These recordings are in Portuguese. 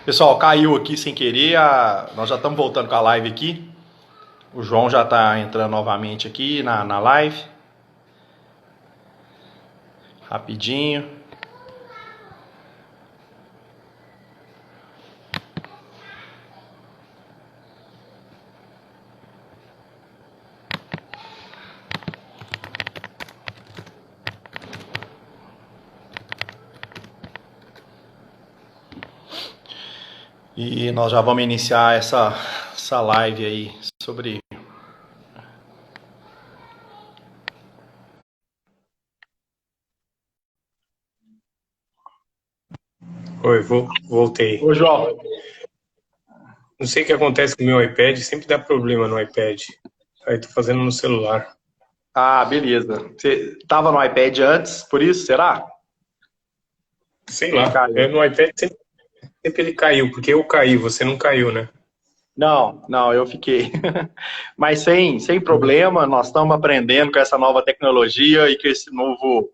Pessoal, caiu aqui sem querer. Nós já estamos voltando com a live aqui. O João já está entrando novamente aqui na live. Rapidinho. E nós já vamos iniciar essa live aí sobre. Oi, voltei. Ô, João. Não sei o que acontece com o meu iPad, sempre dá problema no iPad. Aí tô fazendo no celular. Ah, beleza. Você estava no iPad antes, por isso, será? Sei Ele lá, caiu. no iPad sempre ele caiu, porque eu caí, você não caiu, né? Não, eu fiquei. Mas sem problema, nós estamos aprendendo com essa nova tecnologia e com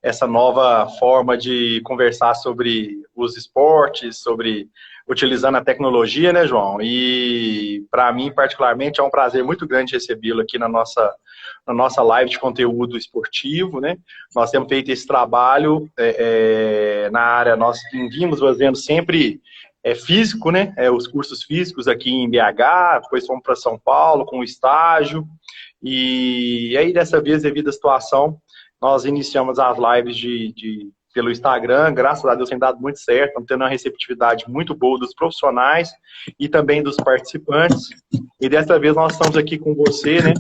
essa nova forma de conversar sobre os esportes, sobre utilizando a tecnologia, né, João? E para mim, particularmente, é um prazer muito grande recebê-lo aqui na nossa live de conteúdo esportivo, né? Nós temos feito esse trabalho na área, nós vimos fazendo sempre físico, né? Os cursos físicos aqui em BH, depois fomos para São Paulo com o estágio, e aí dessa vez, devido à situação, nós iniciamos as lives pelo Instagram, graças a Deus tem dado muito certo, estamos tendo uma receptividade muito boa dos profissionais e também dos participantes. E dessa vez nós estamos aqui com você, né?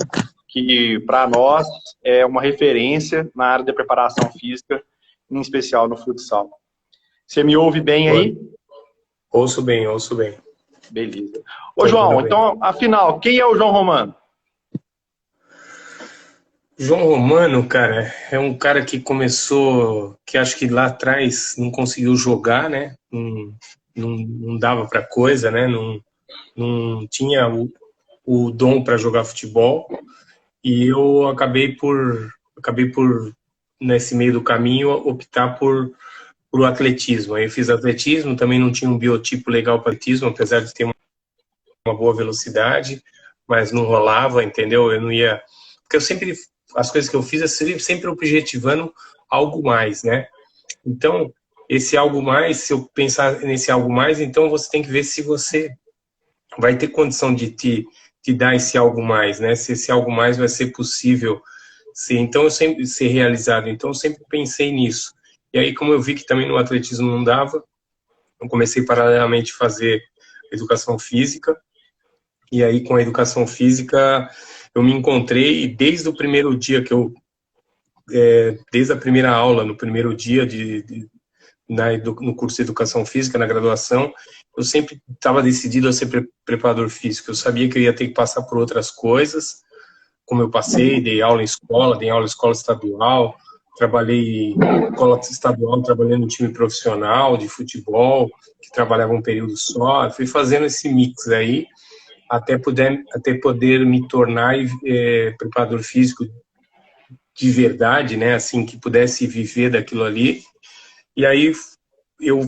Que para nós é uma referência na área de preparação física, em especial no futsal. Você me ouve bem Oi. aí? Ouço bem, ouço bem. Beleza. Ô, Tô ouvindo João, bem. então, afinal, quem é o João Romano? João Romano, cara, é um cara que começou, que acho que lá atrás não conseguiu jogar, né? Não dava pra coisa, né? Não tinha o dom para jogar futebol. E eu acabei por nesse meio do caminho optar por o atletismo. Aí eu fiz atletismo, também não tinha um biotipo legal para atletismo, apesar de ter uma boa velocidade, mas não rolava, entendeu? Eu não ia, porque eu sempre as coisas que eu fiz eu sempre objetivando algo mais, né? Então, esse algo mais, se eu pensar nesse algo mais, então você tem que ver se você vai ter condição de te dar esse algo mais, né? Se esse algo mais vai ser possível ser. Então, eu sempre ser realizado. Então, eu sempre pensei nisso. E aí, como eu vi que também no atletismo não dava, eu comecei paralelamente a fazer educação física. E aí, com a educação física, eu me encontrei desde o primeiro dia desde a primeira aula, no primeiro dia no curso de educação física, na graduação, eu sempre estava decidido a ser preparador físico. Eu sabia que eu ia ter que passar por outras coisas, como eu passei, dei aula em escola estadual, trabalhei em escola estadual, trabalhei no time profissional de futebol, que trabalhava um período só, fui fazendo esse mix aí, até poder me tornar preparador físico de verdade, né, assim, que pudesse viver daquilo ali. E aí eu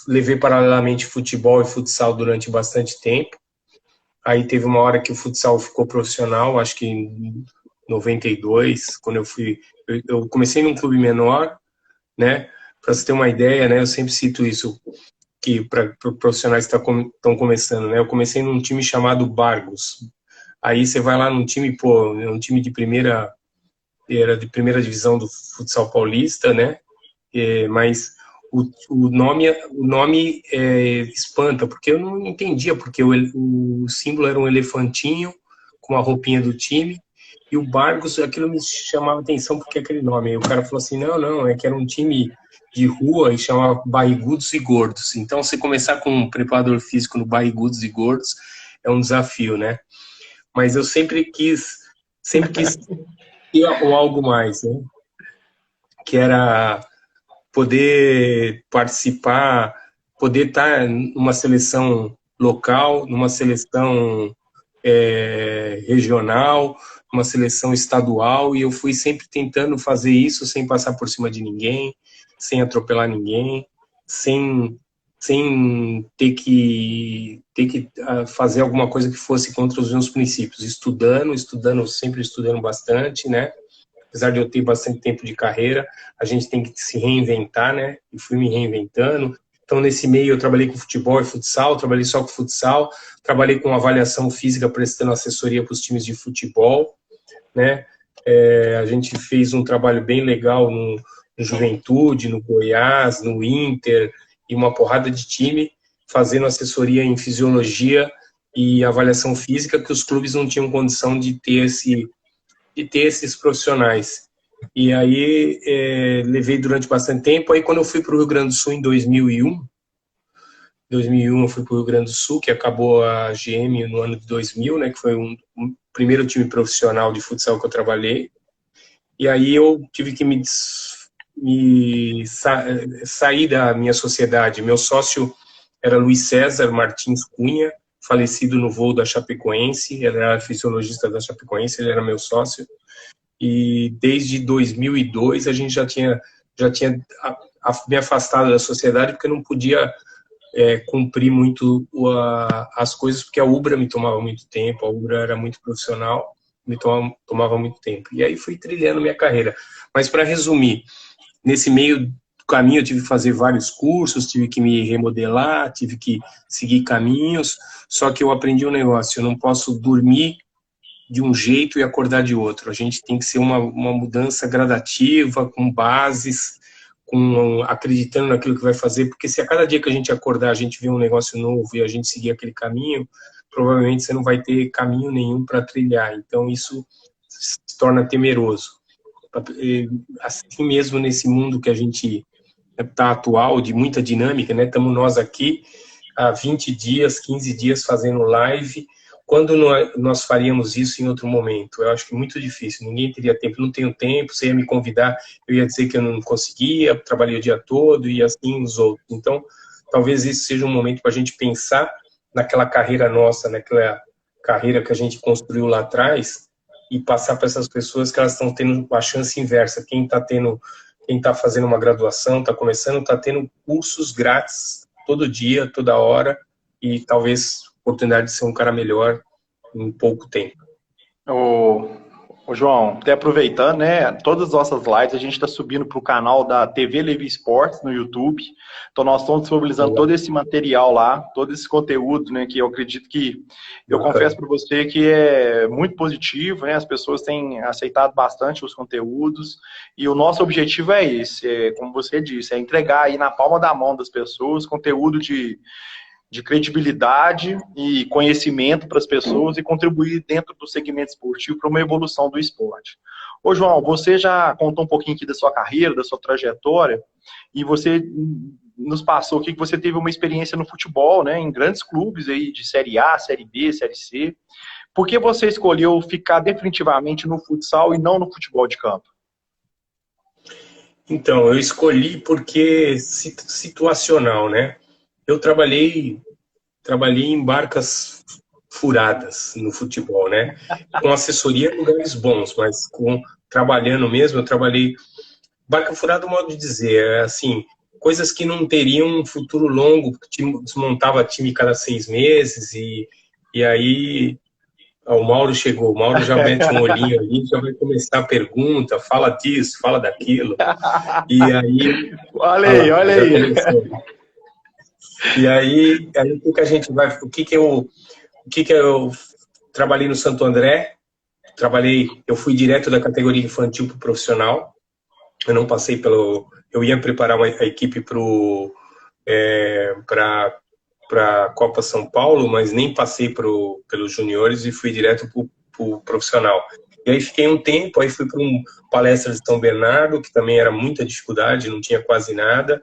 levei paralelamente futebol e futsal durante bastante tempo. Aí teve uma hora que o futsal ficou profissional, acho que em 92, quando eu comecei num clube menor, né? Para você ter uma ideia, né? Eu sempre cito isso que para profissionais que estão começando, né? Eu comecei num time chamado Bargos. Aí você vai lá num time, pô, um time de primeira, era de primeira divisão do futsal paulista, né? Mas o nome espanta, porque eu não entendia, porque o símbolo era um elefantinho com a roupinha do time, e o Bargos, aquilo me chamava atenção porque aquele nome. Aí o cara falou assim, não, é que era um time de rua e chamava Barrigudos e Gordos. Então, você começar com um preparador físico no Barrigudos e Gordos é um desafio, né? Mas eu sempre quis ter algo mais, né? Que era poder participar, poder estar numa seleção local, numa seleção regional, uma seleção estadual, e eu fui sempre tentando fazer isso sem passar por cima de ninguém, sem atropelar ninguém, sem sem ter que fazer alguma coisa que fosse contra os meus princípios, sempre estudando bastante, né? Apesar de eu ter bastante tempo de carreira, a gente tem que se reinventar, né? E fui me reinventando. Então, nesse meio, eu trabalhei com futebol e futsal, trabalhei só com futsal, trabalhei com avaliação física, prestando assessoria para os times de futebol, né? A gente fez um trabalho bem legal no Juventude, no Goiás, no Inter, e uma porrada de time, fazendo assessoria em fisiologia e avaliação física, que os clubes não tinham condição de ter esses profissionais. E aí levei durante bastante tempo. Aí quando eu fui para o Rio Grande do Sul em 2001 eu fui para o Rio Grande do Sul, que acabou a GM no ano de 2000, né, que foi um primeiro time profissional de futsal que eu trabalhei. E aí eu tive que sair da minha sociedade. Meu sócio era Luiz César Martins Cunha, falecido no voo da Chapecoense. Ele era fisiologista da Chapecoense, ele era meu sócio. E desde 2002 a gente já tinha me afastado da sociedade, porque eu não podia cumprir muito as coisas, porque a Ubra me tomava muito tempo, a Ubra era muito profissional, me tomava muito tempo. E aí fui trilhando minha carreira. Mas para resumir, nesse meio do caminho eu tive que fazer vários cursos, tive que me remodelar, tive que seguir caminhos, só que eu aprendi um negócio: eu não posso dormir de um jeito e acordar de outro. A gente tem que ser uma mudança gradativa, com bases, acreditando naquilo que vai fazer, porque se a cada dia que a gente acordar a gente vê um negócio novo e a gente seguir aquele caminho, provavelmente você não vai ter caminho nenhum para trilhar. Então isso se torna temeroso. Assim mesmo, nesse mundo que a gente está atual, de muita dinâmica, né? Estamos nós aqui há 20 dias, 15 dias fazendo live. Quando nós faríamos isso em outro momento? Eu acho que é muito difícil, ninguém teria tempo. Não tenho tempo, você ia me convidar, eu ia dizer que eu não conseguia, trabalhei o dia todo e assim os outros. Então, talvez isso seja um momento para a gente pensar naquela carreira nossa, naquela carreira que a gente construiu lá atrás, e passar para essas pessoas que elas estão tendo a chance inversa. Quem está fazendo uma graduação, está começando, está tendo cursos grátis todo dia, toda hora, e talvez oportunidade de ser um cara melhor em pouco tempo. Ô João, até aproveitando, né, todas as nossas lives a gente está subindo para o canal da TV Levi Esportes no YouTube, então nós estamos disponibilizando todo esse material lá, todo esse conteúdo, né, que eu acredito que, eu confesso para você que é muito positivo, né, as pessoas têm aceitado bastante os conteúdos, e o nosso objetivo é esse, como você disse, é entregar aí na palma da mão das pessoas conteúdo de credibilidade e conhecimento para as pessoas e contribuir dentro do segmento esportivo para uma evolução do esporte. Ô João, você já contou um pouquinho aqui da sua carreira, da sua trajetória, e você nos passou aqui que você teve uma experiência no futebol, né, em grandes clubes aí de Série A, Série B, Série C. Por que você escolheu ficar definitivamente no futsal e não no futebol de campo? Então, eu escolhi porque situacional, né? Eu trabalhei em barcas furadas no futebol, né? Com assessoria em lugares bons, mas trabalhando mesmo, eu trabalhei... Barca furada é um modo de dizer, assim, coisas que não teriam um futuro longo, porque desmontava time cada 6 meses, e aí... O Mauro chegou, o Mauro já mete um olhinho ali, já vai começar a pergunta, fala disso, fala daquilo, e aí... Olha aí. E aí o que a gente vai... O que eu trabalhei no Santo André? Eu fui direto da categoria infantil para o profissional. Eu não passei pelo... Eu ia preparar a equipe para a Copa São Paulo, mas nem passei pelos juniores e fui direto para o profissional. E aí fiquei um tempo, aí fui para uma palestra de São Bernardo, que também era muita dificuldade, não tinha quase nada.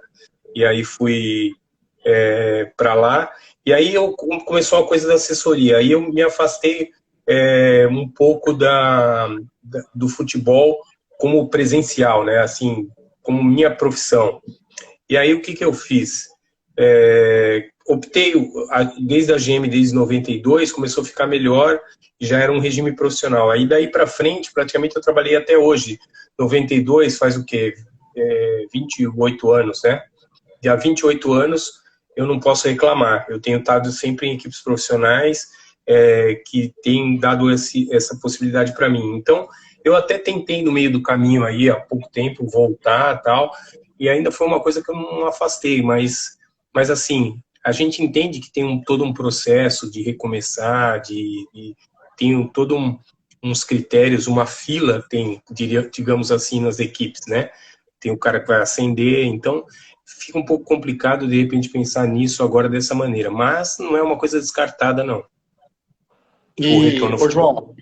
E aí fui para lá. E aí começou a coisa da assessoria. Aí eu me afastei um pouco do futebol como presencial, né? Assim, como minha profissão. E aí o que eu fiz? Optei, desde a GM, desde 92, começou a ficar melhor, já era um regime profissional. Aí daí para frente, praticamente eu trabalhei até hoje. 92 faz o quê? 28 anos, né? Já há 28 anos eu não posso reclamar. Eu tenho estado sempre em equipes profissionais que têm dado essa possibilidade para mim. Então, eu até tentei no meio do caminho aí, há pouco tempo, voltar tal, e ainda foi uma coisa que eu não afastei, mas assim, a gente entende que tem todo um processo de recomeçar, tem uns critérios, uma fila tem, digamos assim, nas equipes, né? Tem o cara que vai ascender, então fica um pouco complicado de repente pensar nisso agora dessa maneira, mas não é uma coisa descartada, não. O E, retorno ao ô futebol. João,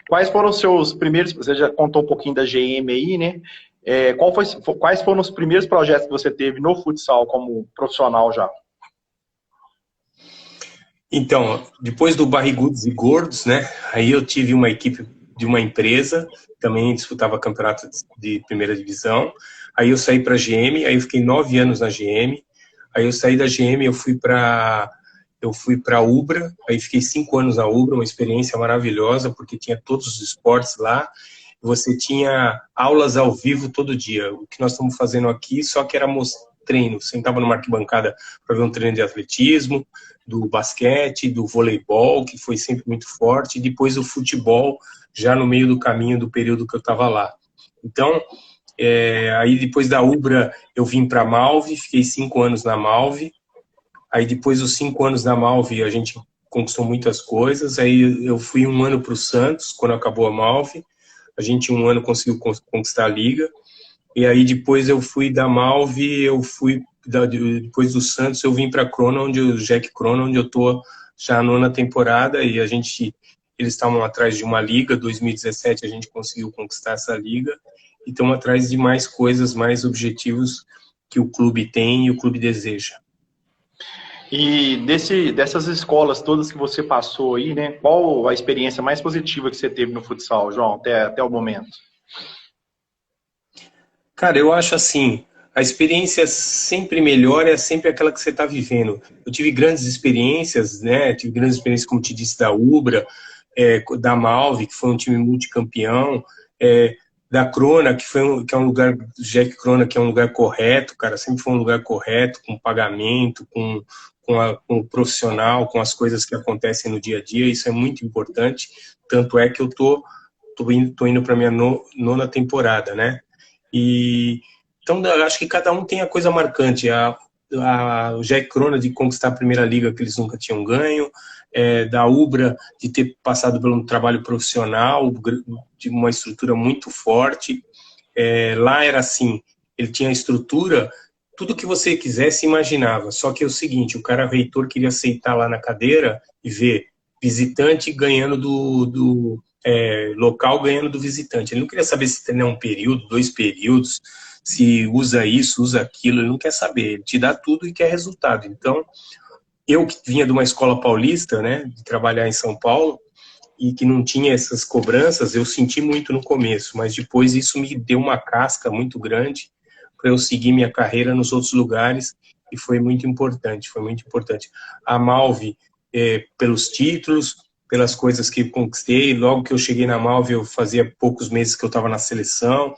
quais foram os seus primeiros, você já contou um pouquinho da GM aí, né? Quais foram os primeiros projetos que você teve no futsal como profissional já? Então, depois do Barrigudos e Gordos, né? Aí eu tive uma equipe de uma empresa, também disputava campeonato de primeira divisão. Aí eu saí para a GM, aí eu fiquei 9 anos na GM. Aí eu saí da GM, eu fui para a Ubra, aí fiquei 5 anos na Ubra, uma experiência maravilhosa, porque tinha todos os esportes lá. Você tinha aulas ao vivo todo dia. O que nós estamos fazendo aqui, só que éramos treino. Sentava numa arquibancada para ver um treino de atletismo, do basquete, do voleibol, que foi sempre muito forte, e depois o futebol, já no meio do caminho do período que eu estava lá. Então, aí depois da Ubra, eu vim para a Malve, fiquei 5 anos na Malve. Aí depois dos 5 anos na Malve, a gente conquistou muitas coisas. Aí eu fui 1 ano para o Santos, quando acabou a Malve. A gente, 1 ano, conseguiu conquistar a Liga. E aí depois eu fui da Malve, depois do Santos, eu vim para Crona, o Jack Crona, onde eu estou já a 9ª temporada, e eles estavam atrás de uma liga. 2017 a gente conseguiu conquistar essa liga, e estamos atrás de mais coisas, mais objetivos que o clube tem e o clube deseja. E dessas escolas todas que você passou aí, né? Qual a experiência mais positiva que você teve no futsal, João, até o momento? Cara, eu acho assim, a experiência sempre melhor é sempre aquela que você está vivendo. Eu tive grandes experiências, né? Tive grandes experiências, como te disse, da Ubra, da Malve, que foi um time multicampeão, da Crona, que é um lugar, Jack Crona, que é um lugar correto, cara, sempre foi um lugar correto, com pagamento, com o profissional, com as coisas que acontecem no dia a dia. Isso é muito importante. Tanto é que eu tô indo para minha 9ª temporada, né? Então, eu acho que cada um tem a coisa marcante. O Jack Crona de conquistar a primeira liga que eles nunca tinham ganho, da Ubra de ter passado por um trabalho profissional, de uma estrutura muito forte. Lá era assim, ele tinha estrutura, tudo que você quisesse imaginava. Só que é o seguinte, o reitor queria aceitar lá na cadeira e ver visitante ganhando do local ganhando do visitante. Ele não queria saber se tem 1 período, 2 períodos, se usa isso, usa aquilo, ele não quer saber. Ele te dá tudo e quer resultado. Então, eu que vinha de uma escola paulista, né, de trabalhar em São Paulo, e que não tinha essas cobranças, eu senti muito no começo, mas depois isso me deu uma casca muito grande para eu seguir minha carreira nos outros lugares, e foi muito importante, foi muito importante. A Malve, pelos títulos, pelas coisas que conquistei. Logo que eu cheguei na Malve, eu fazia poucos meses que eu estava na seleção.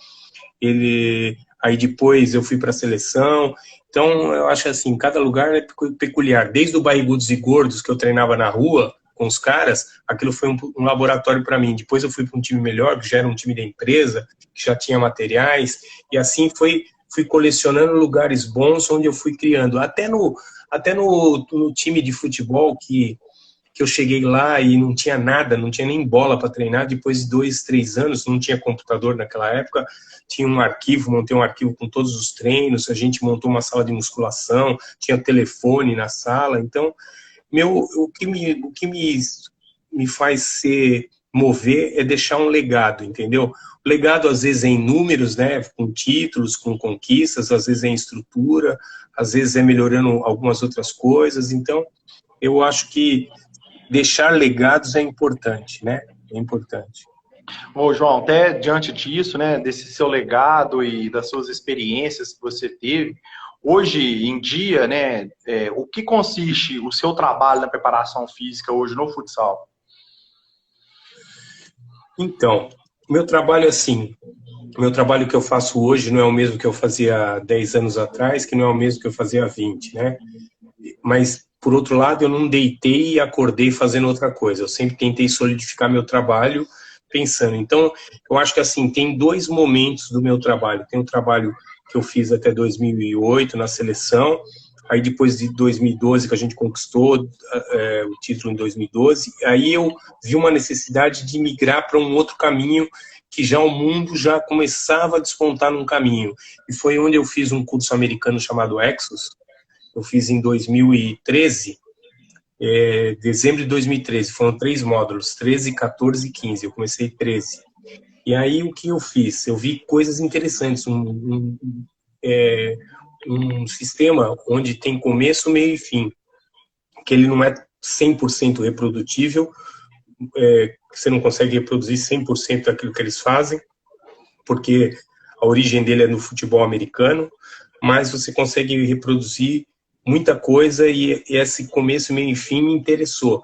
Aí depois eu fui para a seleção. Então, eu acho assim, cada lugar é peculiar. Desde o Barrigudos e Gordos, que eu treinava na rua com os caras, aquilo foi um laboratório para mim. Depois eu fui para um time melhor, que já era um time da empresa, que já tinha materiais, e assim fui colecionando lugares bons onde eu fui criando. Até no time de futebol que eu cheguei lá e não tinha nada, não tinha nem bola para treinar. Depois de 2, 3 anos, não tinha computador naquela época, tinha um arquivo, montei um arquivo com todos os treinos, a gente montou uma sala de musculação, tinha telefone na sala. Então, o que me faz mover é deixar um legado, entendeu? O legado, às vezes, é em números, né, com títulos, com conquistas, às vezes é em estrutura, às vezes é melhorando algumas outras coisas. Então, eu acho que deixar legados é importante, né? É importante. Ô, João, até diante disso, né, desse seu legado e das suas experiências que você teve, hoje em dia, né, o que consiste o seu trabalho na preparação física hoje no futsal? Então, meu trabalho é assim, o meu trabalho que eu faço hoje não é o mesmo que eu fazia há 10 anos atrás, que não é o mesmo que eu fazia há 20, né? mas, por outro lado, eu não deitei e acordei fazendo outra coisa. Eu sempre tentei solidificar meu trabalho pensando. Então, eu acho que assim, tem dois momentos do meu trabalho. Tem o trabalho que eu fiz até 2008 na seleção, aí depois de 2012 que a gente conquistou o título em 2012, aí eu vi uma necessidade de migrar para um outro caminho que já o mundo já começava a despontar num caminho. E foi onde eu fiz um curso americano chamado Exos. Eu fiz em 2013, dezembro de 2013. Foram 3 módulos, 13, 14 e 15. Eu comecei 13. E aí o que eu fiz? Eu vi coisas interessantes. Um sistema onde tem começo, meio e fim, que ele não é 100% reprodutível, você não consegue reproduzir 100% daquilo que eles fazem, porque a origem dele é no futebol americano, mas você consegue reproduzir muita coisa e esse começo, meio e fim me interessou.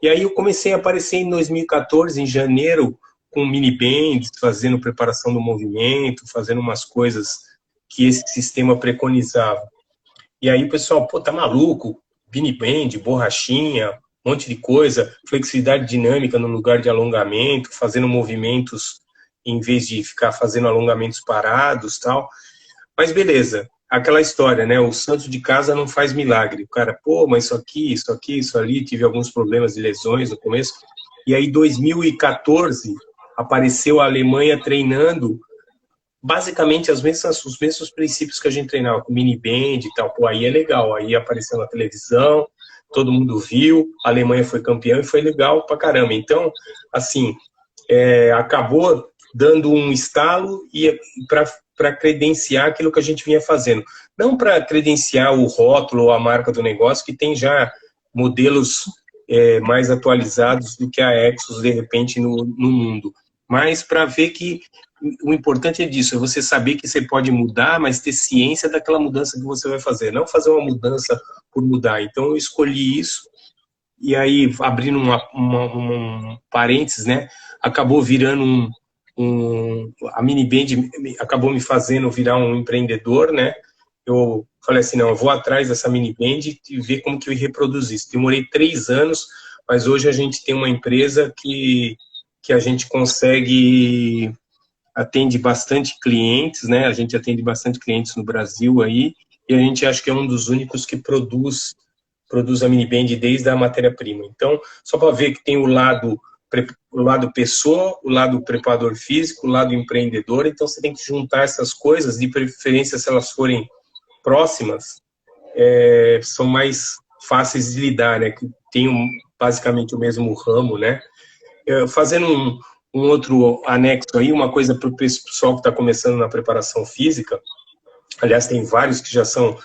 E aí eu comecei a aparecer em 2014, em janeiro, com mini bands, fazendo preparação do movimento, fazendo umas coisas que esse sistema preconizava. E aí o pessoal, pô, tá maluco? Mini band, borrachinha, um monte de coisa, flexibilidade dinâmica no lugar de alongamento, fazendo movimentos em vez de ficar fazendo alongamentos parados, tal. Mas beleza, aquela história, né? O santo de casa não faz milagre. O cara, pô, mas isso ali, tive alguns problemas de lesões no começo. E aí, 2014, apareceu a Alemanha treinando basicamente os mesmos princípios que a gente treinava, com mini band e tal. Pô, aí é legal, aí apareceu na televisão, todo mundo viu, a Alemanha foi campeã e foi legal pra caramba. Então, assim, acabou dando um estalo e para credenciar aquilo que a gente vinha fazendo. Não para credenciar o rótulo ou a marca do negócio, que tem já modelos mais atualizados do que a Exos, de repente, no mundo. Mas para ver que o importante é disso, é você saber que você pode mudar, mas ter ciência daquela mudança que você vai fazer. Não fazer uma mudança por mudar. Então, eu escolhi isso. E aí, abrindo um parênteses, né? Acabou virando a mini band acabou me fazendo virar um empreendedor, né? Eu falei assim, não, eu vou atrás dessa mini band e ver como que eu reproduzir isso. Demorei 3 anos, mas hoje a gente tem uma empresa que a gente atende bastante clientes, né? A gente atende bastante clientes no Brasil aí, e a gente acha que é um dos únicos que produz a mini band desde a matéria-prima. Então, só para ver que tem o lado pessoa, o lado preparador físico, o lado empreendedor, então você tem que juntar essas coisas, de preferência se elas forem próximas, são mais fáceis de lidar, né? Que tem basicamente o mesmo ramo, né? Fazendo um outro anexo aí, uma coisa para o pessoal que está começando na preparação física, aliás, tem vários que já são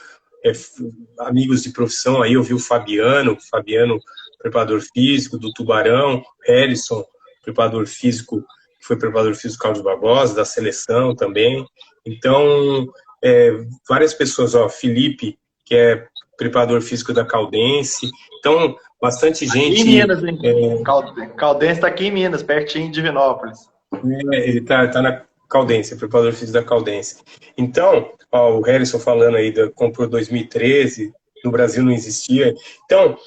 amigos de profissão, aí eu vi o Fabiano, preparador físico do Tubarão, Harrison, preparador físico, que foi preparador físico do Carlos Barbosa, da seleção também. Então, várias pessoas, Felipe, que é preparador físico da Caldense. Então, bastante gente... Aqui em Minas, hein? Caldense está aqui em Minas, pertinho de Divinópolis. Ele tá na Caldense, preparador físico da Caldense. Então, o Harrison falando aí, comprou 2013, no Brasil não existia. Então,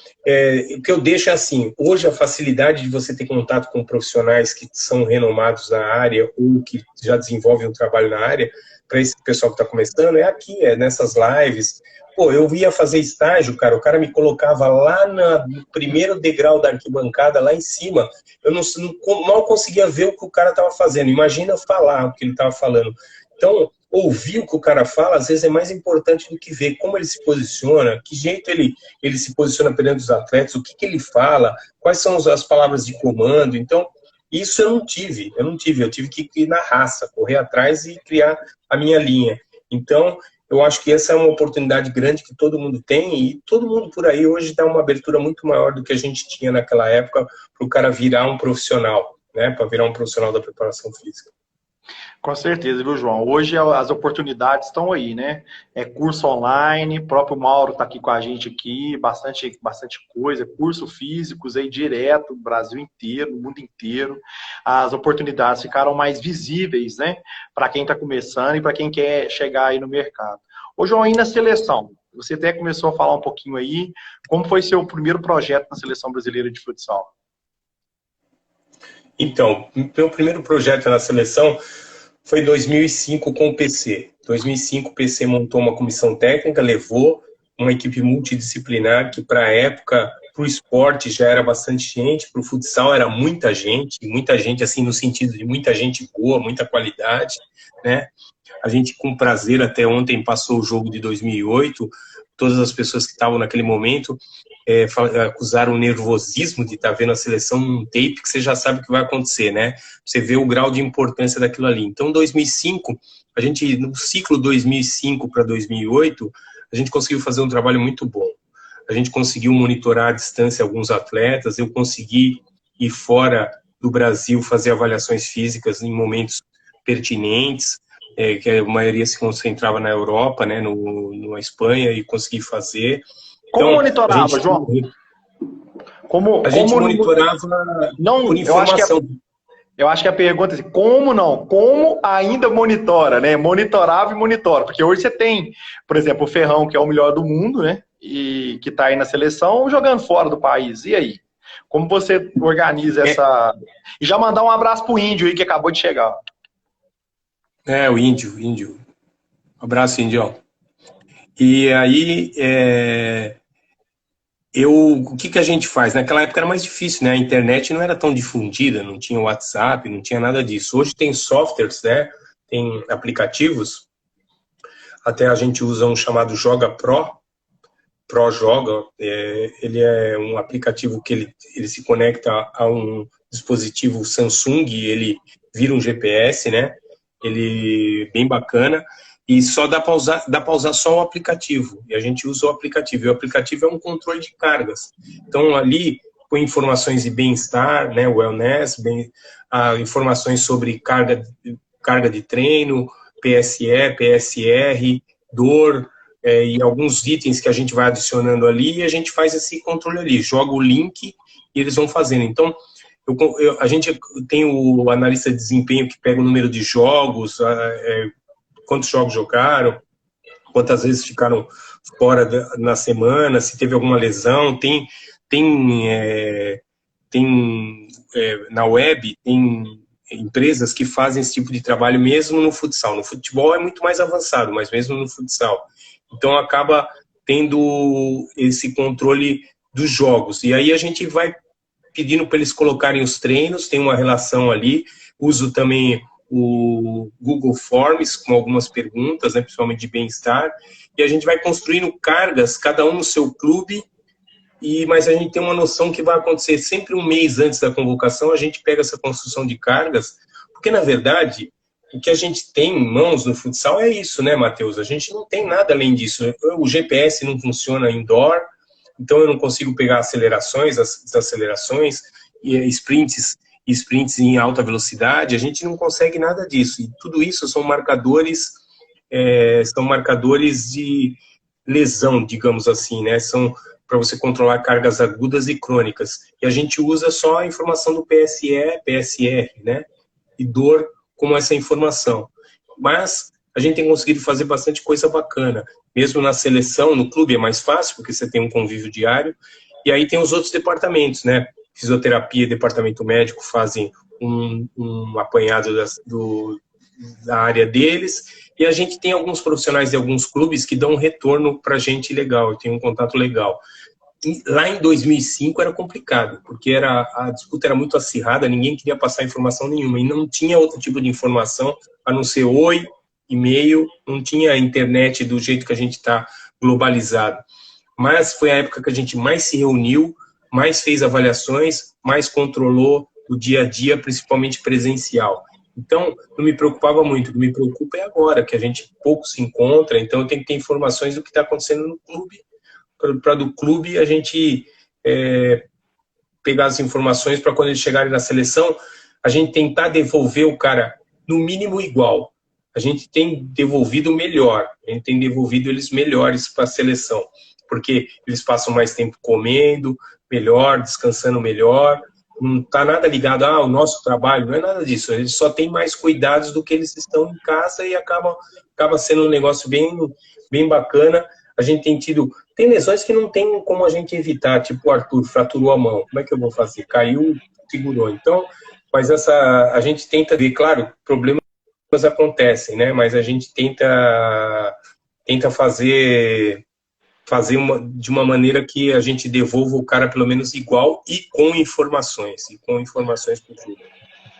o que eu deixo é assim, hoje a facilidade de você ter contato com profissionais que são renomados na área ou que já desenvolvem um trabalho na área, para esse pessoal que está começando, é aqui, nessas lives. Pô, eu ia fazer estágio, cara, o cara me colocava lá no primeiro degrau da arquibancada, lá em cima. Eu mal conseguia ver o que o cara estava fazendo. Imagina falar o que ele estava falando. Então, ouvir o que o cara fala, às vezes é mais importante do que ver como ele se posiciona, que jeito ele se posiciona perante os atletas, o que ele fala, quais são as palavras de comando. Então, isso eu não tive, eu tive que ir na raça, correr atrás e criar a minha linha. Então, eu acho que essa é uma oportunidade grande que todo mundo tem e todo mundo por aí hoje dá uma abertura muito maior do que a gente tinha naquela época para o cara virar um profissional, né? Para virar um profissional da preparação física. Com certeza, viu, João? Hoje as oportunidades estão aí, né? Curso online, próprio Mauro está aqui com a gente aqui, bastante coisa, cursos físicos aí direto, Brasil inteiro, mundo inteiro. As oportunidades ficaram mais visíveis, né? Para quem está começando e para quem quer chegar aí no mercado. Ô, João, aí na seleção, Você até começou a falar um pouquinho aí, como foi seu primeiro projeto na Seleção Brasileira de Futsal? Então, meu primeiro projeto na seleção foi em 2005 com o PC. Em 2005 o PC montou uma comissão técnica, levou uma equipe multidisciplinar que para a época, para o esporte já era bastante gente, para o futsal era muita gente assim no sentido de muita gente boa, muita qualidade, né? A gente com prazer até ontem passou o jogo de 2008, todas as pessoas que estavam naquele momento acusaram o nervosismo de estar vendo a seleção num tape que você já sabe o que vai acontecer, né? Você vê o grau de importância daquilo ali. Então, 2005, a gente, no ciclo 2005 para 2008, a gente conseguiu fazer um trabalho muito bom. A gente conseguiu monitorar à distância alguns atletas, eu consegui ir fora do Brasil fazer avaliações físicas em momentos pertinentes, que a maioria se concentrava na Europa, né, na Espanha, e consegui fazer. Como então, monitorava, João? A gente monitorava não, por informação. Eu acho que a pergunta é assim, como não? Como ainda monitora, né? Monitorava e monitora. Porque hoje você tem, por exemplo, o Ferrão, que é o melhor do mundo, né? E que está aí na seleção, jogando fora do país. E aí? Como você organiza essa... E já mandar um abraço pro Índio aí, que acabou de chegar. O Índio. Um abraço, Índio. E aí, o que a gente faz? Naquela época era mais difícil, né? A internet não era tão difundida, não tinha WhatsApp, não tinha nada disso. Hoje tem softwares, né? Tem aplicativos. Até a gente usa um chamado Joga Pro Joga. Ele é um aplicativo que ele se conecta a um dispositivo Samsung e ele vira um GPS, né? Ele bem bacana. E só dá para usar só o aplicativo. E a gente usa o aplicativo. E o aplicativo é um controle de cargas. Então, ali, com informações de bem-estar, né, wellness, informações sobre carga de treino, PSE, PSR, dor, e alguns itens que a gente vai adicionando ali, e a gente faz esse controle ali. Joga o link e eles vão fazendo. Então, a gente tem o analista de desempenho que pega o número de jogos, quantos jogos jogaram, quantas vezes ficaram fora na semana, se teve alguma lesão, tem na web, tem empresas que fazem esse tipo de trabalho mesmo no futsal. No futebol é muito mais avançado, mas mesmo no futsal. Então acaba tendo esse controle dos jogos. E aí a gente vai pedindo para eles colocarem os treinos, tem uma relação ali, uso também o Google Forms com algumas perguntas, né, principalmente de bem-estar, e a gente vai construindo cargas, cada um no seu clube, mas a gente tem uma noção que vai acontecer sempre um mês antes da convocação, a gente pega essa construção de cargas, porque na verdade o que a gente tem em mãos no futsal é isso, né, Matheus? A gente não tem nada além disso. O GPS não funciona indoor, então eu não consigo pegar acelerações, desacelerações, e sprints em alta velocidade, a gente não consegue nada disso. E tudo isso são marcadores de lesão, digamos assim, né? São para você controlar cargas agudas e crônicas. E a gente usa só a informação do PSE, PSR, né? E dor como essa informação. Mas a gente tem conseguido fazer bastante coisa bacana. Mesmo na seleção, no clube é mais fácil, porque você tem um convívio diário. E aí tem os outros departamentos, né? Fisioterapia e departamento médico fazem um apanhado da área deles, e a gente tem alguns profissionais de alguns clubes que dão um retorno para a gente legal, tem um contato legal. E lá em 2005 era complicado, porque a disputa era muito acirrada, ninguém queria passar informação nenhuma, e não tinha outro tipo de informação, a não ser oi, e-mail, não tinha internet do jeito que a gente está globalizado. Mas foi a época que a gente mais se reuniu, mais fez avaliações, mais controlou o dia a dia, principalmente presencial. Então, não me preocupava muito. O que me preocupa é agora, que a gente pouco se encontra, então eu tenho que ter informações do que está acontecendo no clube, para do clube a gente pegar as informações para quando eles chegarem na seleção, a gente tentar devolver o cara no mínimo igual. A gente tem devolvido melhor, a gente tem devolvido eles melhores para a seleção, porque eles passam mais tempo comendo melhor, descansando melhor, não está nada ligado ao nosso trabalho, não é nada disso, eles só têm mais cuidados do que eles estão em casa e acaba sendo um negócio bem, bem bacana. a gente tem tido... Tem lesões que não tem como a gente evitar, tipo o Arthur fraturou a mão. Como é que eu vou fazer? Caiu, segurou. Então, mas a gente tenta ver, claro, problemas acontecem, né? Mas a gente tenta fazer de uma maneira que a gente devolva o cara pelo menos igual e com informações para o clube.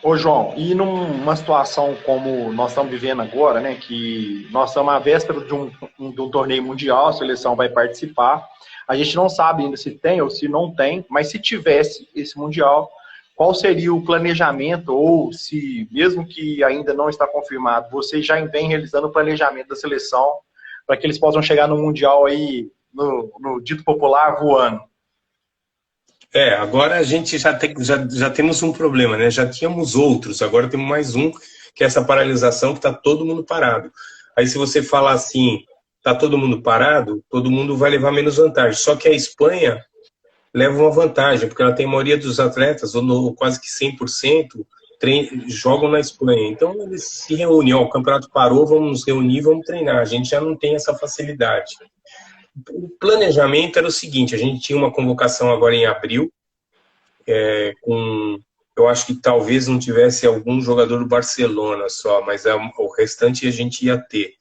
Ô, João, e numa situação como nós estamos vivendo agora, né, que nós estamos à véspera de um torneio mundial, a seleção vai participar, a gente não sabe ainda se tem ou se não tem, mas se tivesse esse mundial, qual seria o planejamento, ou se, mesmo que ainda não está confirmado, vocês já vem realizando o planejamento da seleção para que eles possam chegar no mundial aí, no dito popular, voando? Agora a gente já temos um problema, né? Já tínhamos outros, agora temos mais um, que é essa paralisação que está todo mundo parado. Aí se você falar assim, está todo mundo parado, todo mundo vai levar menos vantagem. Só que a Espanha leva uma vantagem, porque ela tem a maioria dos atletas, ou quase que 100%, jogam na Espanha. Então eles se reúnem, o campeonato parou, vamos nos reunir, vamos treinar. A gente já não tem essa facilidade. O planejamento era o seguinte, a gente tinha uma convocação agora em abril, eu acho que talvez não tivesse algum jogador do Barcelona só, mas o restante a gente ia ter.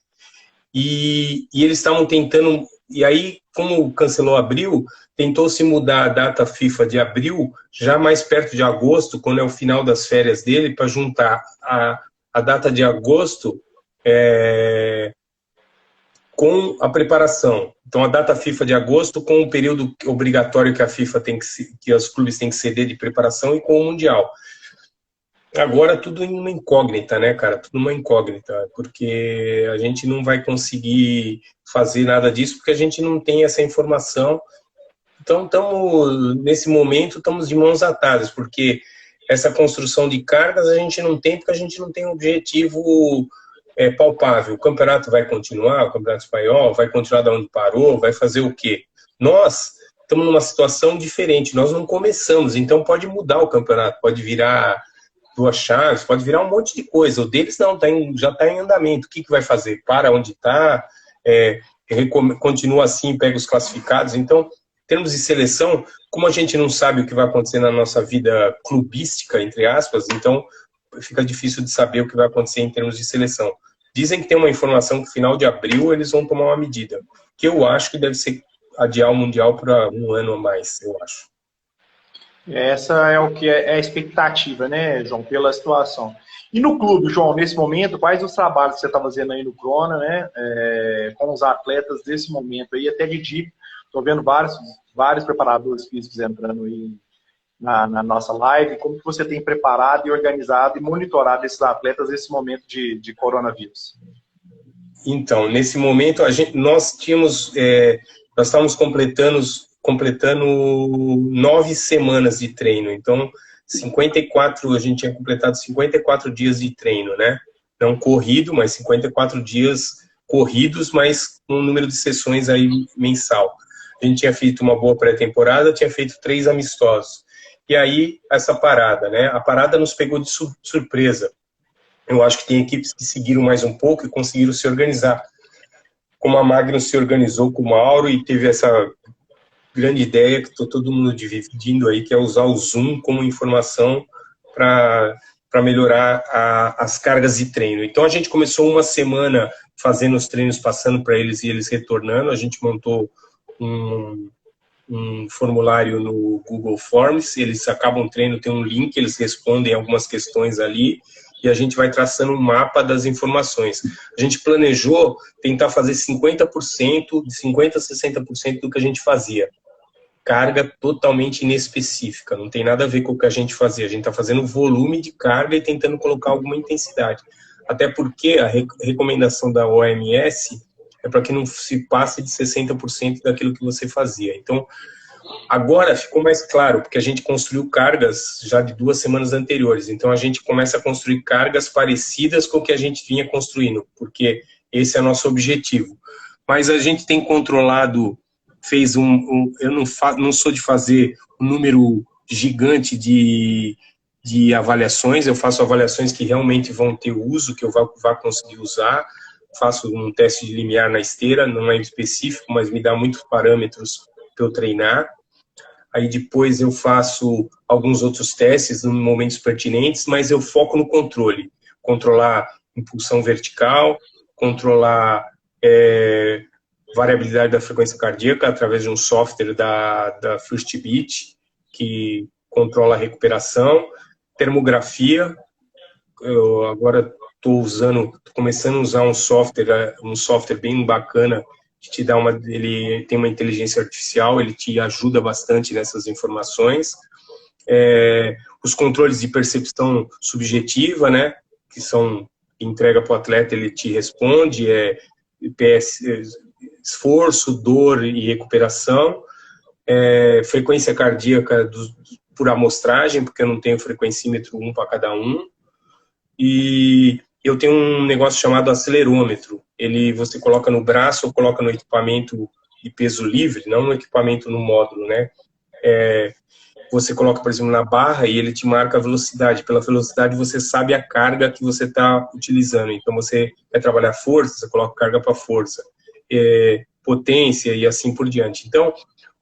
E eles estavam tentando, e aí, como cancelou abril, tentou-se mudar a data FIFA de abril, já mais perto de agosto, quando é o final das férias dele, para juntar a data de agosto com a preparação. Então, a data FIFA de agosto com o período obrigatório que a FIFA que os clubes têm que ceder de preparação e com o Mundial. Agora tudo em uma incógnita, né, cara? Tudo uma incógnita, porque a gente não vai conseguir fazer nada disso porque a gente não tem essa informação. Então, nesse momento, estamos de mãos atadas, porque essa construção de cargas a gente não tem, porque a gente não tem um objetivo palpável. O campeonato vai continuar, o campeonato espanhol vai continuar da onde parou, vai fazer o quê? Nós estamos numa situação diferente, nós não começamos, então pode mudar o campeonato, pode virar 2 chaves, pode virar um monte de coisa. O deles não, já está em andamento. O que vai fazer? Para onde está? Continua assim, pega os classificados. Então, em termos de seleção, como a gente não sabe o que vai acontecer na nossa vida clubística, entre aspas, então fica difícil de saber o que vai acontecer em termos de seleção. Dizem que tem uma informação que no final de abril eles vão tomar uma medida, que eu acho que deve ser adiar o Mundial para 1 ano a mais, eu acho. Essa é o que é a expectativa, né, João, pela situação. E no clube, João, nesse momento, quais os trabalhos que você está fazendo aí no Crona, né, com os atletas desse momento aí, até de DIP? Estou vendo vários preparadores físicos entrando aí na nossa live. Como que você tem preparado e organizado e monitorado esses atletas nesse momento de coronavírus? Então, nesse momento, nós estávamos completando 9 semanas de treino. Então, a gente tinha completado 54 dias de treino, né? Não corrido, mas 54 dias corridos, mas com um número de sessões aí mensal. A gente tinha feito uma boa pré-temporada, tinha feito 3 amistosos. E aí, essa parada, né? A parada nos pegou de surpresa. Eu acho que tem equipes que seguiram mais um pouco e conseguiram se organizar. Como a Magnus se organizou com o Mauro e teve essa grande ideia que estou todo mundo dividindo aí, que é usar o Zoom como informação para melhorar as cargas de treino. Então, a gente começou uma semana fazendo os treinos, passando para eles e eles retornando. A gente montou um formulário no Google Forms, eles acabam o treino, tem um link, eles respondem algumas questões ali, e a gente vai traçando um mapa das informações. A gente planejou tentar fazer 50% a 60% do que a gente fazia. Carga totalmente inespecífica, não tem nada a ver com o que a gente fazia. A gente está fazendo volume de carga e tentando colocar alguma intensidade. Até porque a recomendação da OMS é para que não se passe de 60% daquilo que você fazia. Então, agora ficou mais claro, porque a gente construiu cargas já de 2 semanas anteriores. Então, a gente começa a construir cargas parecidas com o que a gente vinha construindo, porque esse é o nosso objetivo. Mas a gente tem controlado, eu não sou de fazer um número gigante de avaliações, eu faço avaliações que realmente vão ter uso, que eu vá conseguir usar. faço um teste de limiar na esteira, não é específico, mas me dá muitos parâmetros para eu treinar. Aí depois eu faço alguns outros testes em momentos pertinentes, mas eu foco no controle. Controlar impulsão vertical, controlar variabilidade da frequência cardíaca através de um software da First Beat, que controla a recuperação, termografia. Eu agora estou começando a usar um software bem bacana, que te dá ele tem uma inteligência artificial, ele te ajuda bastante nessas informações. Os controles de percepção subjetiva, né, que entrega para o atleta, ele te responde, esforço, dor e recuperação, frequência cardíaca por amostragem, porque eu não tenho frequencímetro um para cada um, e eu tenho um negócio chamado acelerômetro. Você coloca no braço ou coloca no equipamento de peso livre, não no equipamento no módulo, né? Você coloca, por exemplo, na barra e ele te marca a velocidade. Pela velocidade você sabe a carga que você está utilizando. Então você quer trabalhar força, você coloca carga para força, potência e assim por diante. Então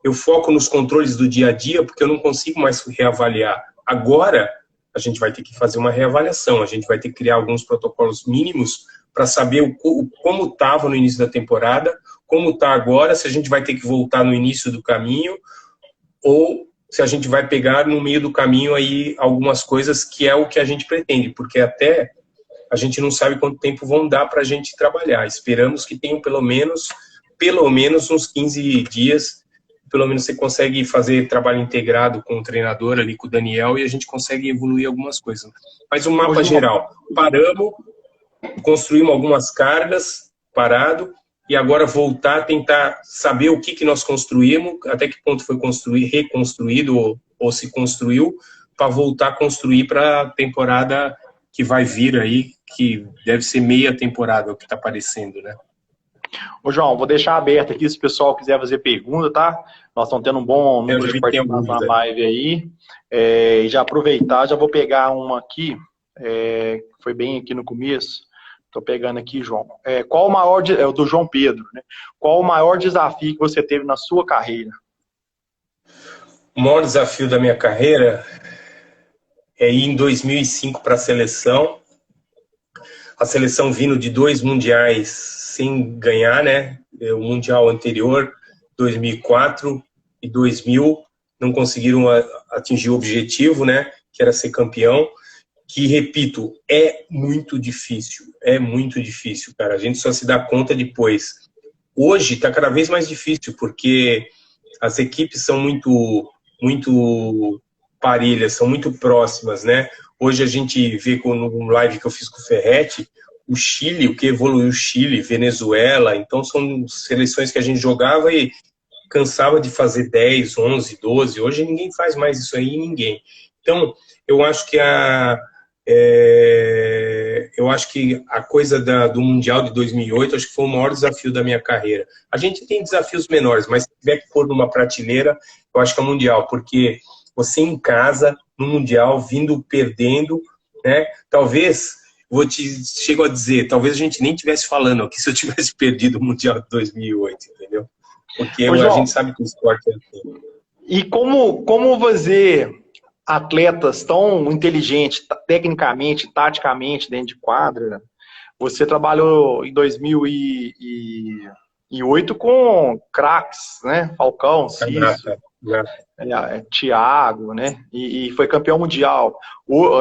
eu foco nos controles do dia a dia porque eu não consigo mais reavaliar. Agora a gente vai ter que fazer uma reavaliação, a gente vai ter que criar alguns protocolos mínimos para saber como estava no início da temporada, como está agora, se a gente vai ter que voltar no início do caminho, ou se a gente vai pegar no meio do caminho aí algumas coisas que é o que a gente pretende, porque até a gente não sabe quanto tempo vão dar para a gente trabalhar. Esperamos que tenham pelo menos uns 15 dias. Pelo menos você consegue fazer trabalho integrado com o treinador ali, com o Daniel, e a gente consegue evoluir algumas coisas. Mas o mapa geral, paramos, construímos algumas cargas, parado, e agora voltar a tentar saber o que nós construímos, até que ponto foi reconstruído ou se construiu, para voltar a construir para a temporada que vai vir aí, que deve ser meia temporada, o que está aparecendo, né? Ô, João, vou deixar aberto aqui se o pessoal quiser fazer pergunta, tá? Nós estamos tendo um bom número de participantes na live aí. E já aproveitar, já vou pegar uma aqui, foi bem aqui no começo. Estou pegando aqui, João. Qual o maior, do João Pedro, né? Qual o maior desafio que você teve na sua carreira? O maior desafio da minha carreira é ir em 2005 para a seleção. A seleção vindo de 2 mundiais sem ganhar, né? O mundial anterior, 2004 e 2000, não conseguiram atingir o objetivo, né? Que era ser campeão. Que, repito, é muito difícil, cara. A gente só se dá conta depois. Hoje está cada vez mais difícil, porque as equipes são muito parelhas, são muito próximas, né? Hoje a gente vê no live que eu fiz com o Ferretti, o Chile, o que evoluiu o Chile, Venezuela, então são seleções que a gente jogava e cansava de fazer 10, 11, 12. Hoje ninguém faz mais isso aí, ninguém. Então, eu acho que a coisa do Mundial de 2008, acho que foi o maior desafio da minha carreira. A gente tem desafios menores, mas se tiver que pôr numa prateleira, eu acho que é o Mundial, porque você em casa, no Mundial, perdendo, né? Talvez, chego a dizer, talvez a gente nem estivesse falando aqui se eu tivesse perdido o Mundial de 2008, entendeu? Porque a gente sabe que o esporte é assim. E como você... atletas tão inteligentes, tecnicamente, taticamente, dentro de quadra. Você trabalhou em 2008 com craques, né? Falcão, Cício, Thiago, né? E foi campeão mundial.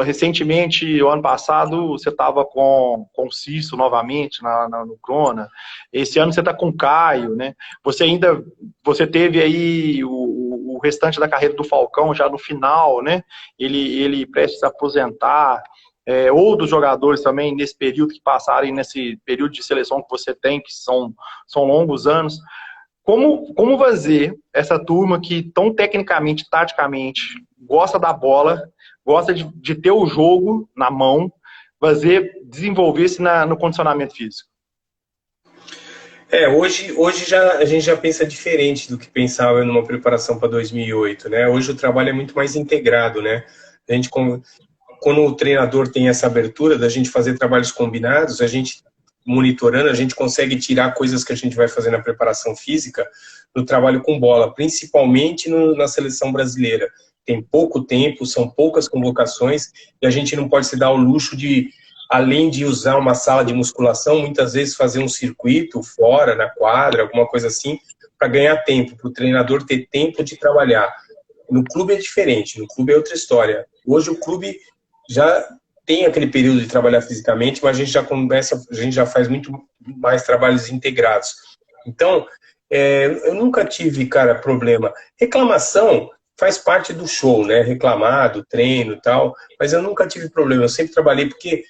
Recentemente, o ano passado, você estava com o Cício novamente no Crona. Esse ano você está com o Caio, né? Você teve aí o restante da carreira do Falcão já no final, né? Ele prestes a aposentar. Outros jogadores também nesse período que passarem nesse período de seleção que você tem, que são longos anos. Como fazer essa turma que tão tecnicamente, taticamente, gosta da bola, gosta de ter o jogo na mão, desenvolver-se no condicionamento físico? Hoje a gente já pensa diferente do que pensava numa preparação para 2008, né? Hoje o trabalho é muito mais integrado, né? A gente, quando o treinador tem essa abertura da gente fazer trabalhos combinados, a gente monitorando, a gente consegue tirar coisas que a gente vai fazer na preparação física no trabalho com bola, principalmente na seleção brasileira. Tem pouco tempo, são poucas convocações, e a gente não pode se dar o luxo de, além de usar uma sala de musculação, muitas vezes fazer um circuito fora, na quadra, alguma coisa assim, para ganhar tempo, para o treinador ter tempo de trabalhar. No clube é diferente, no clube é outra história. Hoje o clube já tem aquele período de trabalhar fisicamente, mas a gente já faz muito mais trabalhos integrados. Então, eu nunca tive, cara, problema. Reclamação faz parte do show, né? Reclamar do treino e tal, mas eu nunca tive problema. Eu sempre trabalhei, porque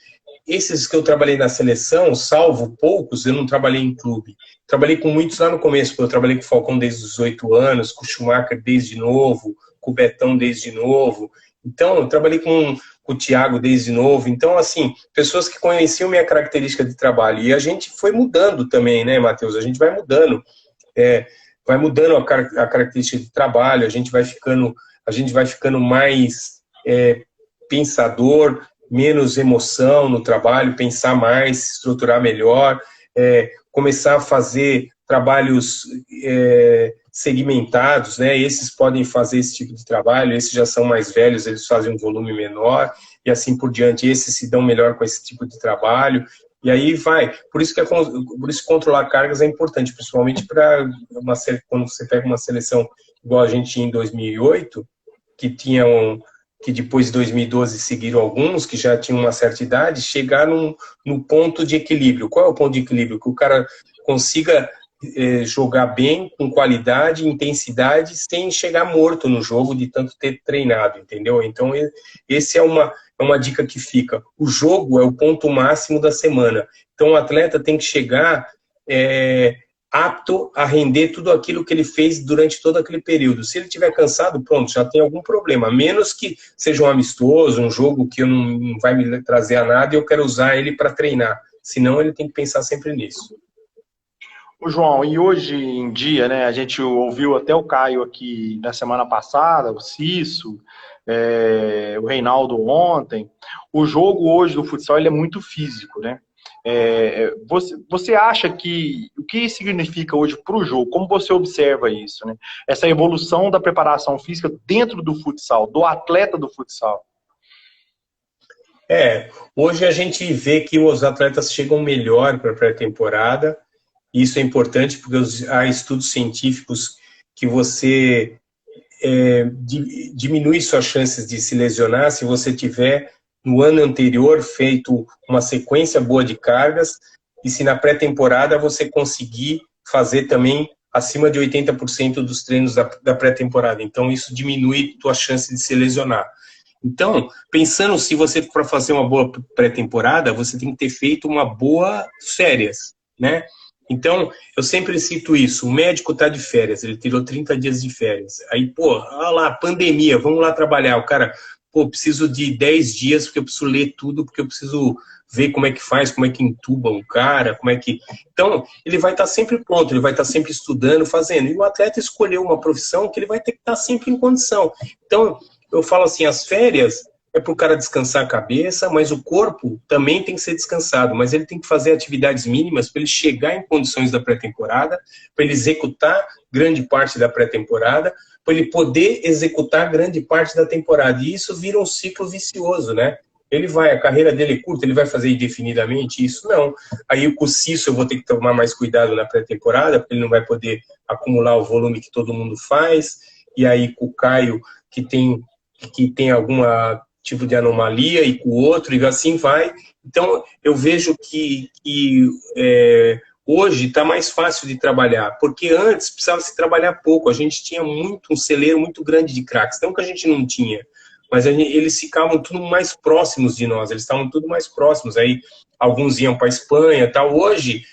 esses que eu trabalhei na seleção, salvo poucos, eu não trabalhei em clube. Trabalhei com muitos lá no começo, porque eu trabalhei com o Falcão desde os 18 anos, com o Schumacher desde novo, com o Betão desde novo. Então, eu trabalhei com o Thiago desde novo. Então, assim, pessoas que conheciam minha característica de trabalho. E a gente foi mudando também, né, Matheus? A gente vai mudando. Vai mudando a característica de trabalho, a gente vai ficando mais pensador, menos emoção no trabalho, pensar mais, se estruturar melhor, começar a fazer trabalhos segmentados, né? Esses podem fazer esse tipo de trabalho, esses já são mais velhos, eles fazem um volume menor, e assim por diante, esses se dão melhor com esse tipo de trabalho, e aí vai. Por isso que controlar cargas é importante, principalmente para quando você pega uma seleção igual a gente tinha em 2008, que depois de 2012 seguiram alguns, que já tinham uma certa idade, chegar no ponto de equilíbrio. Qual é o ponto de equilíbrio? Que o cara consiga jogar bem, com qualidade, intensidade, sem chegar morto no jogo de tanto ter treinado, entendeu? Então, esse é uma dica que fica. O jogo é o ponto máximo da semana. Então, o atleta tem que chegar apto a render tudo aquilo que ele fez durante todo aquele período. Se ele estiver cansado, pronto, já tem algum problema. A menos que seja um amistoso, um jogo que não vai me trazer a nada e eu quero usar ele para treinar. Senão, ele tem que pensar sempre nisso. O João, e hoje em dia, né, a gente ouviu até o Caio aqui na semana passada, o Cício, o Reinaldo ontem. O jogo hoje do futsal ele é muito físico, né? Você acha que o que significa hoje para o jogo? Como você observa isso, né? Essa evolução da preparação física dentro do futsal, do atleta do futsal? Hoje a gente vê que os atletas chegam melhor para a pré-temporada. Isso é importante porque há estudos científicos que você diminui suas chances de se lesionar se você tiver, no ano anterior, feito uma sequência boa de cargas e se na pré-temporada você conseguir fazer também acima de 80% dos treinos da pré-temporada. Então, isso diminui a sua chance de se lesionar. Então, pensando se você for fazer uma boa pré-temporada, você tem que ter feito uma boa férias, né? Então, eu sempre cito isso, o médico está de férias, ele tirou 30 dias de férias. Aí, olha lá, pandemia, vamos lá trabalhar. O cara, preciso de 10 dias porque eu preciso ler tudo, porque eu preciso ver como é que faz, como é que entuba um cara, como é que... Então, ele vai estar sempre pronto, ele vai estar sempre estudando, fazendo. E o atleta escolheu uma profissão que ele vai ter que estar sempre em condição. Então, eu falo assim, as férias é para o cara descansar a cabeça, mas o corpo também tem que ser descansado, mas ele tem que fazer atividades mínimas para ele chegar em condições da pré-temporada, para ele executar grande parte da pré-temporada, para ele poder executar grande parte da temporada. E isso vira um ciclo vicioso, né? A carreira dele é curta, ele vai fazer indefinidamente isso? Não. Aí com o Cício eu vou ter que tomar mais cuidado na pré-temporada, porque ele não vai poder acumular o volume que todo mundo faz, e aí com o Caio, que tem alguma tipo de anomalia, e com o outro, e assim vai. Então, eu vejo que hoje está mais fácil de trabalhar, porque antes precisava se trabalhar pouco, a gente tinha um celeiro muito grande de craques, não que a gente não tinha, mas eles ficavam tudo mais próximos de nós, eles estavam tudo mais próximos, aí alguns iam para a Espanha e tal. Hoje,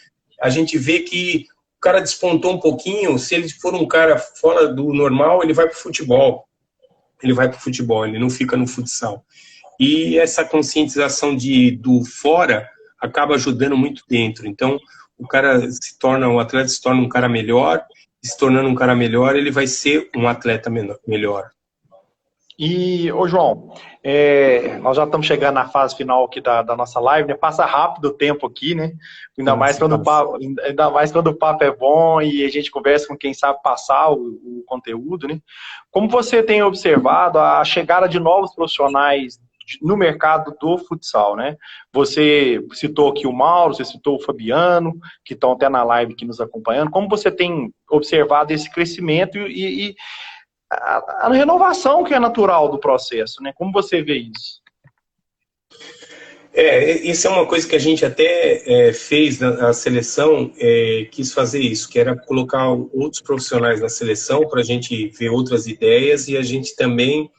a gente vê que o cara despontou um pouquinho, se ele for um cara fora do normal, ele vai para o futebol. Ele não fica no futsal. E essa conscientização do fora acaba ajudando muito dentro. Então, o atleta se torna um cara melhor, e se tornando um cara melhor, ele vai ser um atleta melhor. E, ô João, nós já estamos chegando na fase final aqui da nossa live, né? Passa rápido o tempo aqui, né? Ainda mais Passa, quando o passa. papo, ainda mais quando o papo é bom e a gente conversa com quem sabe passar o conteúdo, né? Como você tem observado a chegada de novos profissionais no mercado do futsal, né? Você citou aqui o Mauro, você citou o Fabiano, que estão até na live aqui nos acompanhando. Como você tem observado esse crescimento e a renovação que é natural do processo, né? Como você vê isso? Isso é uma coisa que a gente até fez na seleção, quis fazer isso, que era colocar outros profissionais na seleção para a gente ver outras ideias e a gente também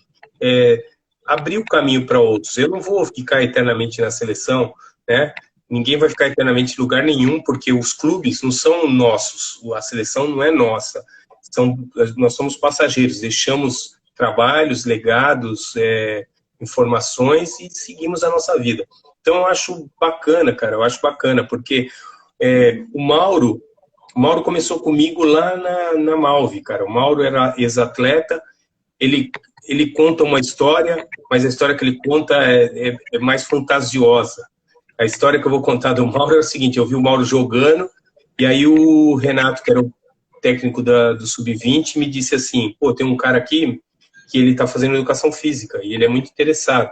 abrir o caminho para outros. Eu não vou ficar eternamente na seleção, né? Ninguém vai ficar eternamente em lugar nenhum, porque os clubes não são nossos, a seleção não é nossa. Nós somos passageiros, deixamos trabalhos, legados, informações e seguimos a nossa vida. Então eu acho bacana, cara, eu acho bacana, porque o Mauro começou comigo lá na Malve, cara. O Mauro era ex-atleta, ele conta uma história, mas a história que ele conta é mais fantasiosa. A história que eu vou contar do Mauro é o seguinte: eu vi o Mauro jogando, e aí o Renato, que era o técnico do Sub-20, me disse assim: pô, tem um cara aqui que ele está fazendo educação física, e ele é muito interessado.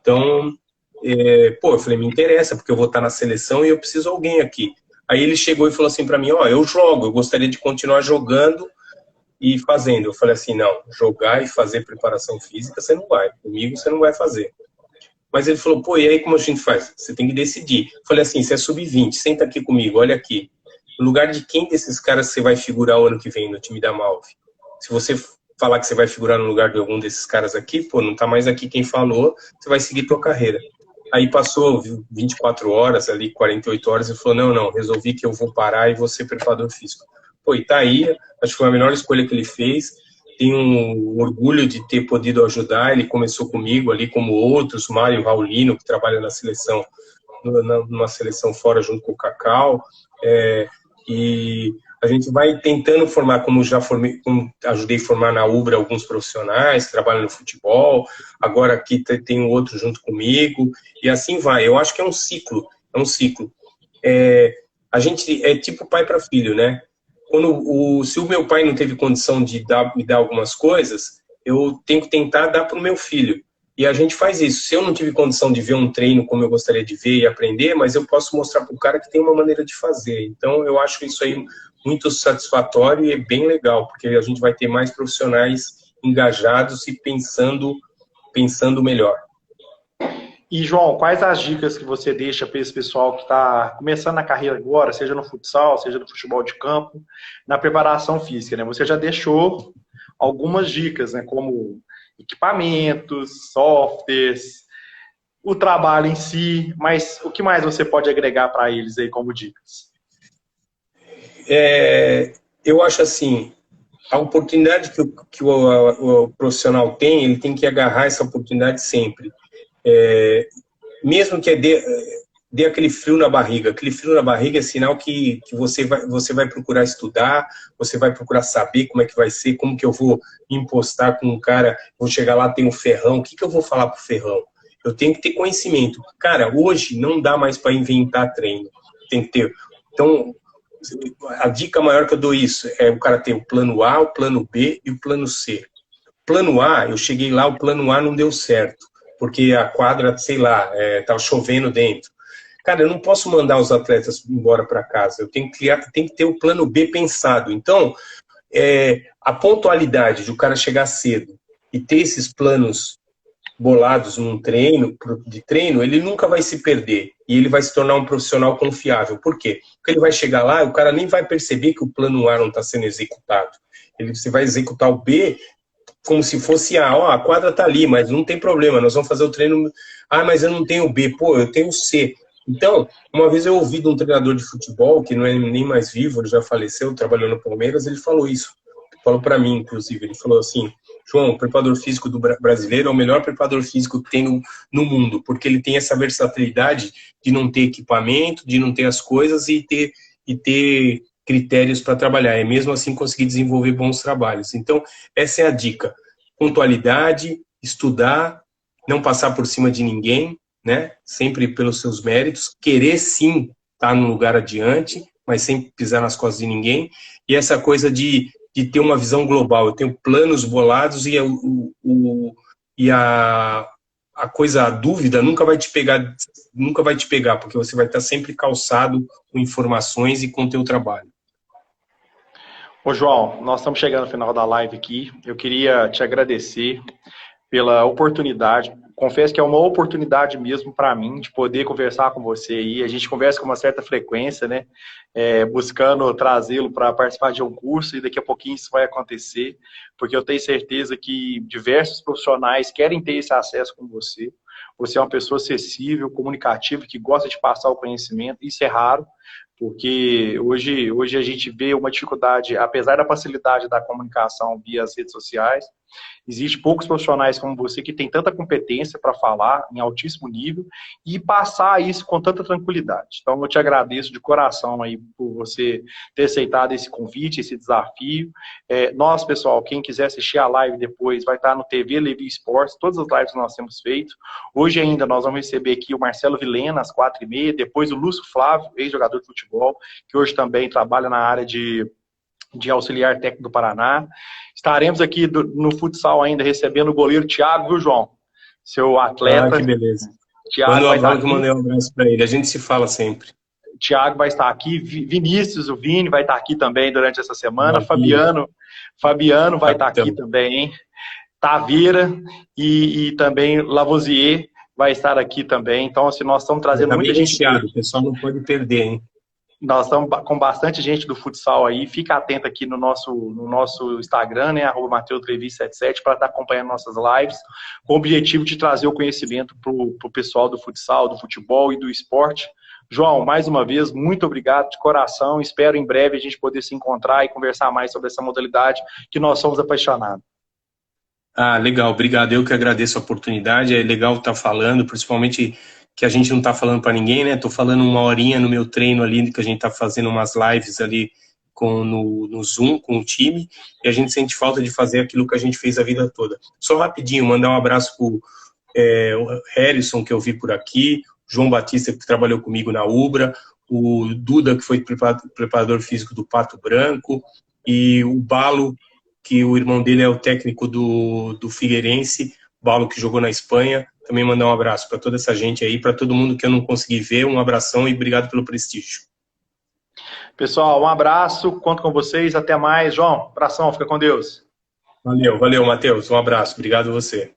Então, eu falei, me interessa, porque eu vou estar na seleção e eu preciso de alguém aqui. Aí ele chegou e falou assim para mim: ó, eu jogo, eu gostaria de continuar jogando e fazendo. Eu falei assim: não, jogar e fazer preparação física você não vai, comigo você não vai fazer. Mas ele falou: pô, e aí como a gente faz? Você tem que decidir. Eu falei assim: você é sub-20, senta aqui comigo, olha aqui. No lugar de quem desses caras você vai figurar o ano que vem no time da Malve? Se você falar que você vai figurar no lugar de algum desses caras aqui, pô, não tá mais aqui quem falou, você vai seguir tua carreira. Aí passou 24 horas ali, 48 horas, e falou: não, resolvi que eu vou parar e vou ser preparador físico. Pô, e tá aí, acho que foi a melhor escolha que ele fez. Tenho um orgulho de ter podido ajudar. Ele começou comigo ali, como outros, Mário Raulino, que trabalha na seleção, numa seleção fora junto com o Cacau, e a gente vai tentando formar, como já formei, como ajudei a formar na Ubra alguns profissionais que trabalham no futebol, agora aqui tem outro junto comigo, e assim vai. Eu acho que é um ciclo, a gente é tipo pai para filho, né? Se o meu pai não teve condição de me dar algumas coisas, eu tenho que tentar dar para o meu filho. E a gente faz isso. Se eu não tive condição de ver um treino como eu gostaria de ver e aprender, mas eu posso mostrar para o cara que tem uma maneira de fazer. Então, eu acho isso aí muito satisfatório e é bem legal, porque a gente vai ter mais profissionais engajados e pensando melhor. E, João, quais as dicas que você deixa para esse pessoal que está começando a carreira agora, seja no futsal, seja no futebol de campo, na preparação física, né? Você já deixou algumas dicas, né? Como equipamentos, softwares, o trabalho em si, mas o que mais você pode agregar para eles aí como dicas? Eu acho assim, a oportunidade que o profissional tem, ele tem que agarrar essa oportunidade sempre. Mesmo que dê aquele frio na barriga. Aquele frio na barriga é sinal que você vai procurar estudar, você vai procurar saber como é que vai ser, como que eu vou me impostar com um cara, vou chegar lá, tem um ferrão, o que eu vou falar pro ferrão? Eu tenho que ter conhecimento. Cara, hoje não dá mais para inventar treino. Tem que ter. Então, a dica maior que eu dou isso é o cara ter o plano A, o plano B e o plano C. Plano A, eu cheguei lá, o plano A não deu certo, porque a quadra, sei lá, tava chovendo dentro. Cara, eu não posso mandar os atletas embora para casa, eu tenho que ter o plano B pensado. Então, a pontualidade de o cara chegar cedo e ter esses planos bolados num treino, ele nunca vai se perder e ele vai se tornar um profissional confiável. Por quê? Porque ele vai chegar lá e o cara nem vai perceber que o plano A não está sendo executado. Você vai executar o B como se fosse a quadra tá ali, mas não tem problema, nós vamos fazer o treino. Mas eu não tenho o B, pô, eu tenho o C. Então, uma vez eu ouvi de um treinador de futebol, que não é nem mais vivo, ele já faleceu, trabalhou no Palmeiras, ele falou isso. Falou para mim, inclusive, ele falou assim: João, o preparador físico do brasileiro é o melhor preparador físico que tem no mundo, porque ele tem essa versatilidade de não ter equipamento, de não ter as coisas e ter critérios para trabalhar, mesmo assim conseguir desenvolver bons trabalhos. Então, essa é a dica: pontualidade, estudar, não passar por cima de ninguém, né? Sempre pelos seus méritos, querer sim estar num lugar adiante, mas sem pisar nas costas de ninguém, e essa coisa de ter uma visão global. Eu tenho planos bolados e a coisa, a dúvida nunca vai te pegar, porque você vai estar sempre calçado com informações e com o teu trabalho. Ô, João, nós estamos chegando ao final da live aqui. Eu queria te agradecer pela oportunidade. Confesso que é uma oportunidade mesmo para mim de poder conversar com você aí. A gente conversa com uma certa frequência, né? Buscando trazê-lo para participar de um curso, e daqui a pouquinho isso vai acontecer, porque eu tenho certeza que diversos profissionais querem ter esse acesso com você. Você é uma pessoa acessível, comunicativa, que gosta de passar o conhecimento. Isso é raro, porque hoje a gente vê uma dificuldade, apesar da facilidade da comunicação via as redes sociais, existe poucos profissionais como você que tem tanta competência para falar em altíssimo nível e passar isso com tanta tranquilidade. Então, eu te agradeço de coração aí por você ter aceitado esse convite, esse desafio. Nós, pessoal, quem quiser assistir a live depois, vai estar no TV Levi Esportes, todas as lives que nós temos feito. Hoje ainda nós vamos receber aqui o Marcelo Vilhena, às 4h30, depois o Lúcio Flávio, ex-jogador de futebol, que hoje também trabalha na área de auxiliar técnico do Paraná. Estaremos aqui no futsal ainda recebendo o goleiro Thiago, viu, João? Seu atleta. Ah, que beleza. Thiago vai estar aqui. Mandei um abraço para ele. A gente se fala sempre. Thiago vai estar aqui. Vinícius, o Vini, vai estar aqui também durante essa semana. Fabiano vai estar aqui também, hein? Taveira e também Lavoisier vai estar aqui também. Então, assim, nós estamos trazendo muita gente. Recheado, o pessoal não pode perder, hein? Nós estamos com bastante gente do futsal aí. Fica atento aqui no nosso Instagram, né? @MatheusLevi77, para estar acompanhando nossas lives, com o objetivo de trazer o conhecimento para o pessoal do futsal, do futebol e do esporte. João, mais uma vez, muito obrigado de coração. Espero em breve a gente poder se encontrar e conversar mais sobre essa modalidade que nós somos apaixonados. Ah, legal, obrigado. Eu que agradeço a oportunidade. É legal estar falando, principalmente que a gente não está falando para ninguém, né? Estou falando uma horinha no meu treino ali, que a gente está fazendo umas lives ali no Zoom com o time, e a gente sente falta de fazer aquilo que a gente fez a vida toda. Só rapidinho, mandar um abraço para o Harrison, que eu vi por aqui, o João Batista, que trabalhou comigo na Ubra, o Duda, que foi preparador físico do Pato Branco, e o Balo, que o irmão dele é o técnico do Figueirense, Balo, que jogou na Espanha. Também mandar um abraço para toda essa gente aí, para todo mundo que eu não consegui ver, um abração e obrigado pelo prestígio. Pessoal, um abraço, conto com vocês, até mais. João, abração, fica com Deus. Valeu, Matheus, um abraço, obrigado a você.